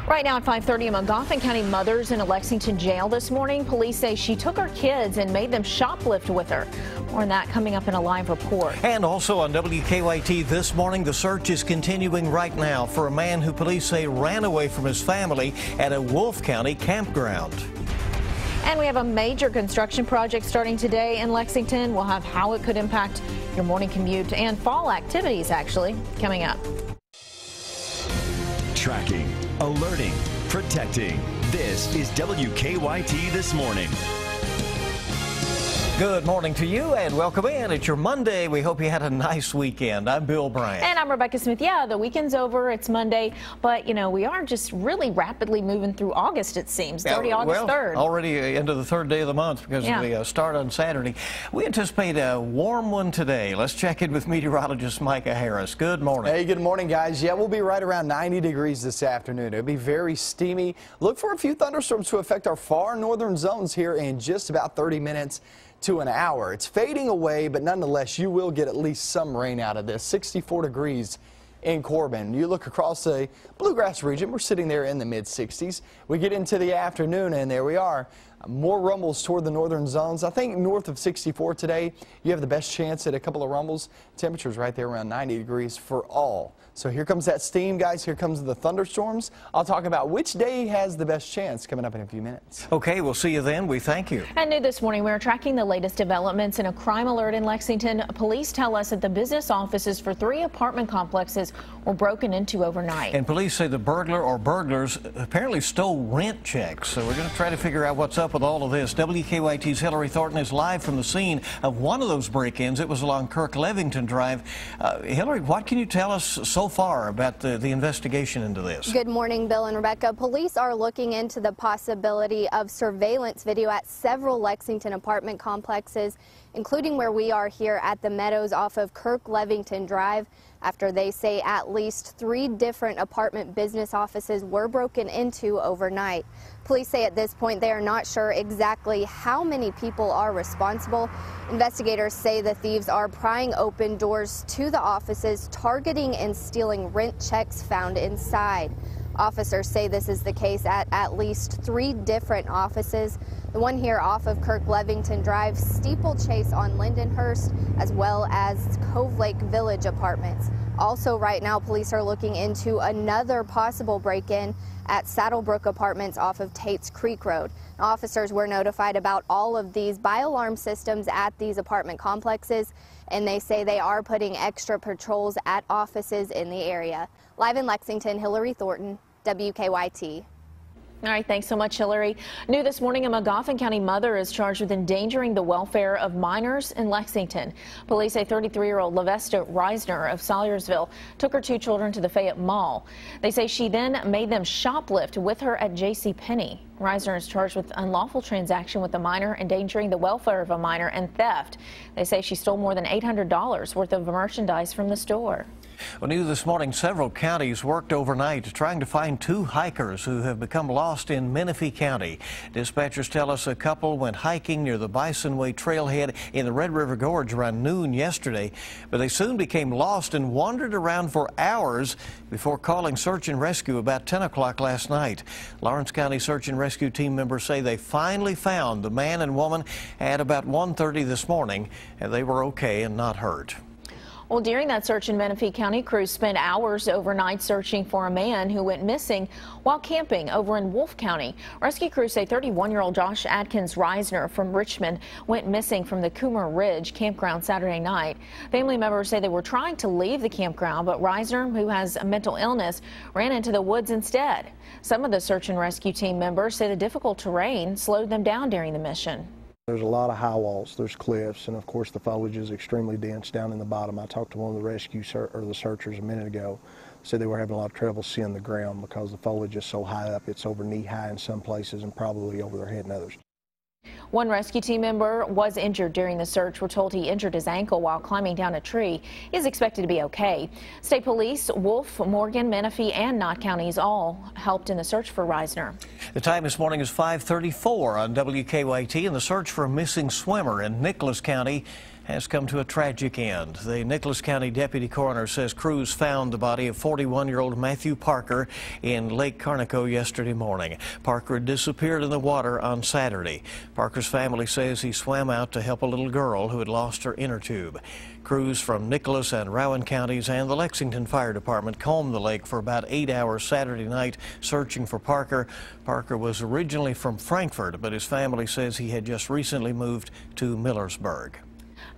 Right now at 5:30, a Magoffin County mother's in a Lexington jail this morning. Police say she took her kids and made them shoplift with her. More on that coming up in a live report. And also on WKYT this morning, the search is continuing right now for a man who police say ran away from his family at a Wolfe County campground. And we have a major construction project starting today in Lexington. We'll have how it could impact your morning commute and fall activities, actually, coming up. Tracking, alerting, protecting. This is WKYT This Morning. Good morning to you and welcome in. It's your Monday. We hope you had a nice weekend. I'm Bill Bryant. And I'm Rebecca Smith. Yeah, the weekend's over. It's Monday. But, you know, we are just really rapidly moving through August, it seems. It's already August 3rd. Already into the third day of the month because of the start on Saturday. We anticipate a warm one today. Let's check in with meteorologist Micah Harris. Good morning. Hey, good morning, guys. Yeah, we'll be right around 90 degrees this afternoon. It'll be very steamy. Look for a few thunderstorms to affect our far northern zones here in just about 30 minutes to an hour. It's fading away, but nonetheless, you will get at least some rain out of this. 64 degrees in Corbin. You look across the bluegrass region, we're sitting there in the mid-60s. We get into the afternoon, and there we are. More rumbles toward the northern zones. I think north of 64 today, you have the best chance at a couple of rumbles. Temperatures right there around 90 degrees for all. So here comes that steam, guys. Here comes the thunderstorms. I'll talk about which day has the best chance coming up in a few minutes. Okay, we'll see you then. We thank you. And new this morning, we're tracking the latest developments in a crime alert in Lexington. Police tell us that the business offices for 3 apartment complexes were broken into overnight. And police say the burglar or burglars apparently stole rent checks. So we're going to try to figure out what's up with all of this. WKYT's Hillary Thornton is live from the scene of one of those break-ins. It was along Kirk-Levington Drive. Hillary, what can you tell us so far about the investigation into this? Good morning, Bill and Rebecca. Police are looking into the possibility of surveillance video at several Lexington apartment complexes, including where we are here at the Meadows off of Kirk-Levington Drive, after they say at least 3 different apartment business offices were broken into overnight. Police say at this point they are not sure exactly how many people are responsible. Investigators say the thieves are prying open doors to the offices, targeting and stealing rent checks found inside. Officers say this is the case at least 3 different offices. The one here off of Kirk-Levington Drive, Steeplechase on Lindenhurst, as well as Cove Lake Village Apartments. Also right now, police are looking into another possible break-in at Saddlebrook Apartments off of Tate's Creek Road. Officers were notified about all of these by-alarm systems at these apartment complexes, and they say they are putting extra patrols at offices in the area. Live in Lexington, Hillary Thornton, WKYT. All right, thanks so much, Hillary. New this morning, a Magoffin County mother is charged with endangering the welfare of minors in Lexington. Police say 33-year-old Lavesta Reisner of Salyersville took her 2 children to the Fayette Mall. They say she then made them shoplift with her at JCPenney. Reisner is charged with unlawful transaction with a minor, endangering the welfare of a minor, and theft. They say she stole more than $800 worth of merchandise from the store. Well, new this morning, several counties worked overnight trying to find 2 hikers who have become lost in Menifee County. Dispatchers tell us a couple went hiking near the Bison Way trailhead in the Red River Gorge around noon yesterday, but they soon became lost and wandered around for hours before calling search and rescue about 10 o'clock last night. Lawrence County search and rescue team members say they finally found the man and woman at about 1:30 this morning, and they were okay and not hurt. Well, during that search in Menifee County, crews spent hours overnight searching for a man who went missing while camping over in Wolfe County. Rescue crews say 31-year-old Josh Adkins Reisner from Richmond went missing from the Coomer Ridge campground Saturday night. Family members say they were trying to leave the campground, but Reisner, who has a mental illness, ran into the woods instead. Some of the search and rescue team members say the difficult terrain slowed them down during the mission. There's a lot of high walls, there's cliffs, and of course the foliage is extremely dense down in the bottom. I talked to one of the searchers a minute ago. Said they were having a lot of trouble seeing the ground because the foliage is so high up. It's over knee high in some places and probably over their head in others. One rescue team member was injured during the search. We're told he injured his ankle while climbing down a tree. He is expected to be okay. State Police, Wolfe, Morgan, Menifee, and Knott counties all helped in the search for Reisner. The time this morning is 5:34 on WKYT, and the search for a missing swimmer in Nicholas County has come to a tragic end. The Nicholas County Deputy Coroner says crews found the body of 41-year-old Matthew Parker in Lake Carnico yesterday morning. Parker had disappeared in the water on Saturday. Parker's family says he swam out to help a little girl who had lost her inner tube. Crews from Nicholas and Rowan counties and the Lexington Fire Department combed the lake for about 8 hours Saturday night searching for Parker. Parker was originally from Frankfort, but his family says he had just recently moved to Millersburg.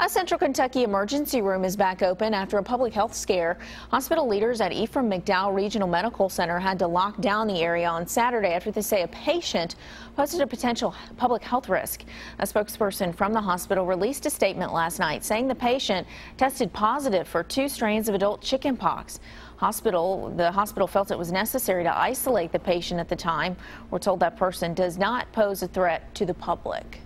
A Central Kentucky emergency room is back open after a public health scare. Hospital leaders at Ephraim McDowell Regional Medical Center had to lock down the area on Saturday after they say a patient posed a potential public health risk. A spokesperson from the hospital released a statement last night saying the patient tested positive for 2 strains of adult chickenpox. The hospital felt it was necessary to isolate the patient at the time. We're told that person does not pose a threat to the public.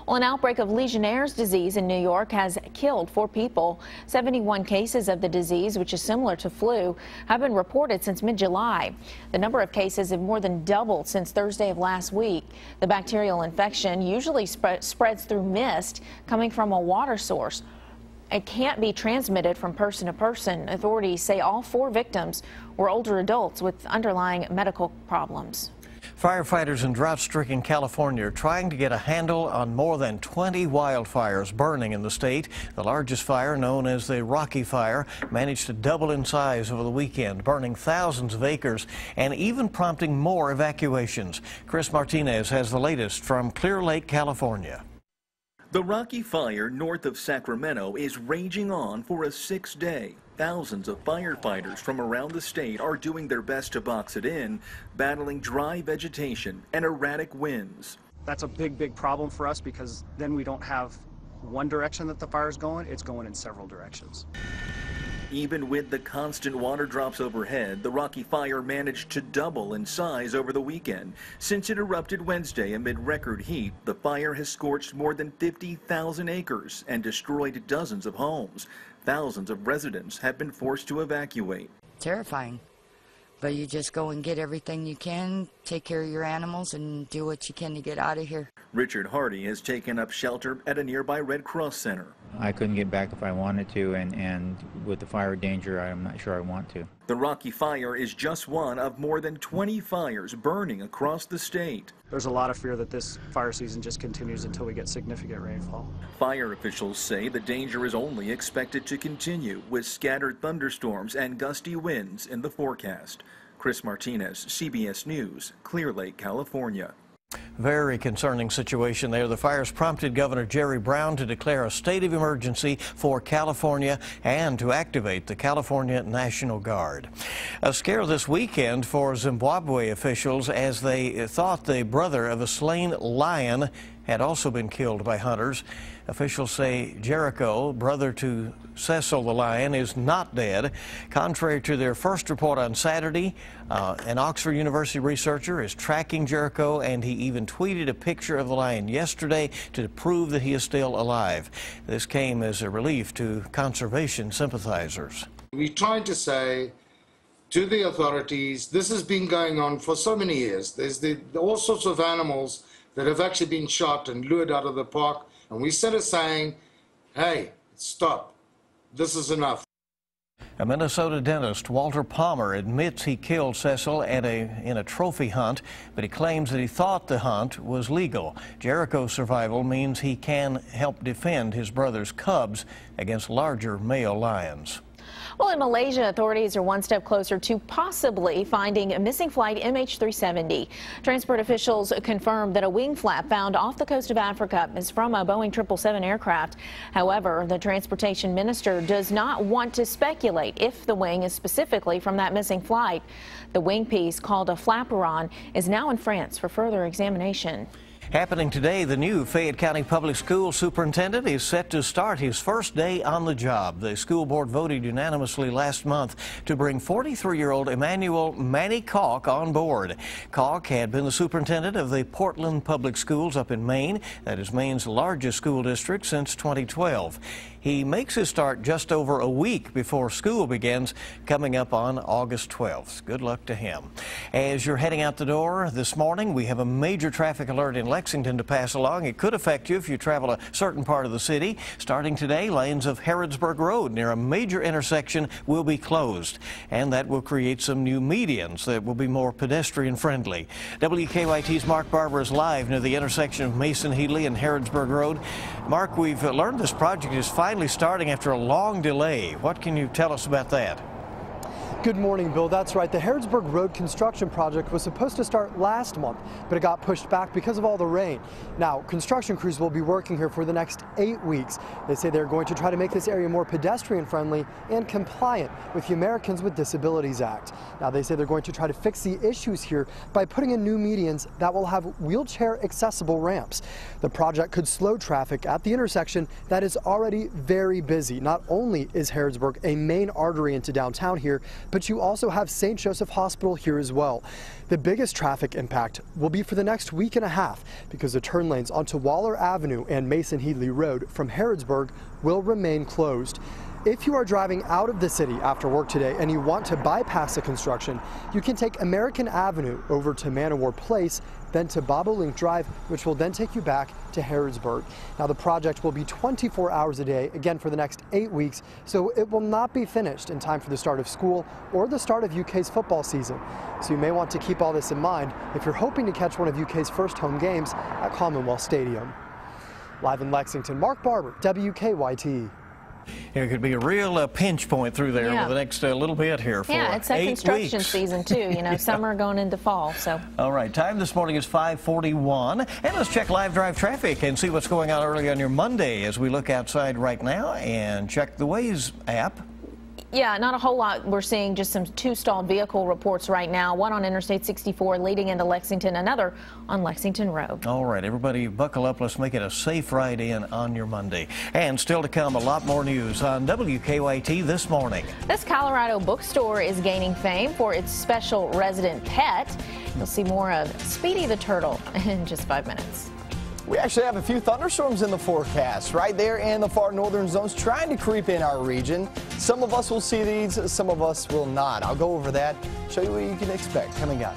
Well, an outbreak of Legionnaire's disease in New York has killed 4 people. 71 cases of the disease, which is similar to flu, have been reported since mid-July. The number of cases have more than doubled since Thursday of last week. The bacterial infection usually spreads through mist coming from a water source. It can't be transmitted from person to person. Authorities say all 4 victims were older adults with underlying medical problems. Firefighters in drought-stricken California are trying to get a handle on more than 20 wildfires burning in the state. The largest fire, known as the Rocky Fire, managed to double in size over the weekend, burning thousands of acres and even prompting more evacuations. Chris Martinez has the latest from Clear Lake, California. The Rocky Fire north of Sacramento is raging on for a 6th day. Thousands of firefighters from around the state are doing their best to box it in, battling dry vegetation and erratic winds. That's a big problem for us because then we don't have one direction that the fire's going, it's going in several directions. Even with the constant water drops overhead, the Rocky Fire managed to double in size over the weekend. Since it erupted Wednesday amid record heat, the fire has scorched more than 50,000 acres and destroyed dozens of homes. Thousands of residents have been forced to evacuate. Terrifying, but you just go and get everything you can, take care of your animals, and do what you can to get out of here. Richard Hardy has taken up shelter at a nearby Red Cross center. I couldn't get back if I wanted to, and with the fire danger, I'm not sure I want to. The Rocky Fire is just one of more than 20 fires burning across the state. There's a lot of fear that this fire season just continues until we get significant rainfall. Fire officials say the danger is only expected to continue with scattered thunderstorms and gusty winds in the forecast. Chris Martinez, CBS News, Clear Lake, California. Very concerning situation there. The fires prompted Governor Jerry Brown to declare a state of emergency for California and to activate the California National Guard. A scare this weekend for Zimbabwe officials as they thought the brother of a slain lion had also been killed by hunters. Officials say Jericho, brother to Cecil the lion, is not dead. Contrary to their first report on Saturday, an Oxford University researcher is tracking Jericho, and he even tweeted a picture of the lion yesterday to prove that he is still alive. This came as a relief to conservation sympathizers. We tried to say to the authorities, this has been going on for so many years. There's all sorts of animals that have actually been shot and lured out of the park. And we started saying, hey, stop. This is enough. A Minnesota dentist, Walter Palmer, admits he killed Cecil in a trophy hunt, but he claims that he thought the hunt was legal. Jericho's survival means he can help defend his brother's cubs against larger male lions. Well, in Malaysia, authorities are one step closer to possibly finding a missing flight MH370. Transport officials confirmed that a wing flap found off the coast of Africa is from a Boeing 777 aircraft. However, the transportation minister does not want to speculate if the wing is specifically from that missing flight. The wing piece, called a flaperon, is now in France for further examination. Happening today, the new Fayette County Public School superintendent is set to start his first day on the job. The school board voted unanimously last month to bring 43-year-old Emmanuel Manny Calk on board. Calk had been the superintendent of the Portland Public Schools up in Maine. That is Maine's largest school district since 2012. He makes his start just over a week before school begins, coming up on August 12th. Good luck to him. As you're heading out the door this morning, we have a major traffic alert in Lexington to pass along. It could affect you if you travel a certain part of the city. Starting today, lanes of Harrodsburg Road near a major intersection will be closed, and that will create some new medians that will be more pedestrian friendly. WKYT's Mark Barber is live near the intersection of Mason Headley and Harrodsburg Road. Mark, we've learned this project is finally starting after a long delay. What can you tell us about that? Good morning, Bill. That's right. The Harrodsburg Road construction project was supposed to start last month, but it got pushed back because of all the rain. Now, construction crews will be working here for the next 8 weeks. They say they're going to try to make this area more pedestrian friendly and compliant with the Americans with Disabilities Act. Now, they say they're going to try to fix the issues here by putting in new medians that will have wheelchair accessible ramps. The project could slow traffic at the intersection that is already very busy. Not only is Harrodsburg a main artery into downtown here, but you also have St. Joseph Hospital here as well. The biggest traffic impact will be for the next week and a half because the turn lanes onto Waller Avenue and Mason Headley Road from Harrodsburg will remain closed. If you are driving out of the city after work today and you want to bypass the construction, you can take American Avenue over to Manowar Place, then to Bobolink Drive, which will then take you back to Harrodsburg. Now, the project will be 24 hours a day, again for the next 8 weeks, so it will not be finished in time for the start of school or the start of UK's football season. So you may want to keep all this in mind if you're hoping to catch one of UK's first home games at Commonwealth Stadium. Live in Lexington, Mark Barber, WKYT. It could be a real pinch point through there over the next little bit here for 8 weeks. Yeah, it's a construction season too. You know, summer going into fall. So. All right, time this morning is 5:41, and let's check live drive traffic and see what's going on early on your Monday as we look outside right now and check the Waze app. Yeah, not a whole lot. We're seeing just some 2 stalled vehicle reports right now. One on Interstate 64 leading into Lexington, another on Lexington Road. All right, everybody buckle up. Let's make it a safe ride in on your Monday. And still to come, a lot more news on WKYT this morning. This Colorado bookstore is gaining fame for its special resident pet. You'll see more of Speedy the Turtle in just 5 minutes. We actually have a few thunderstorms in the forecast right there in the far northern zones trying to creep in our region. Some of us will see these, some of us will not. I'll go over that, show you what you can expect coming up.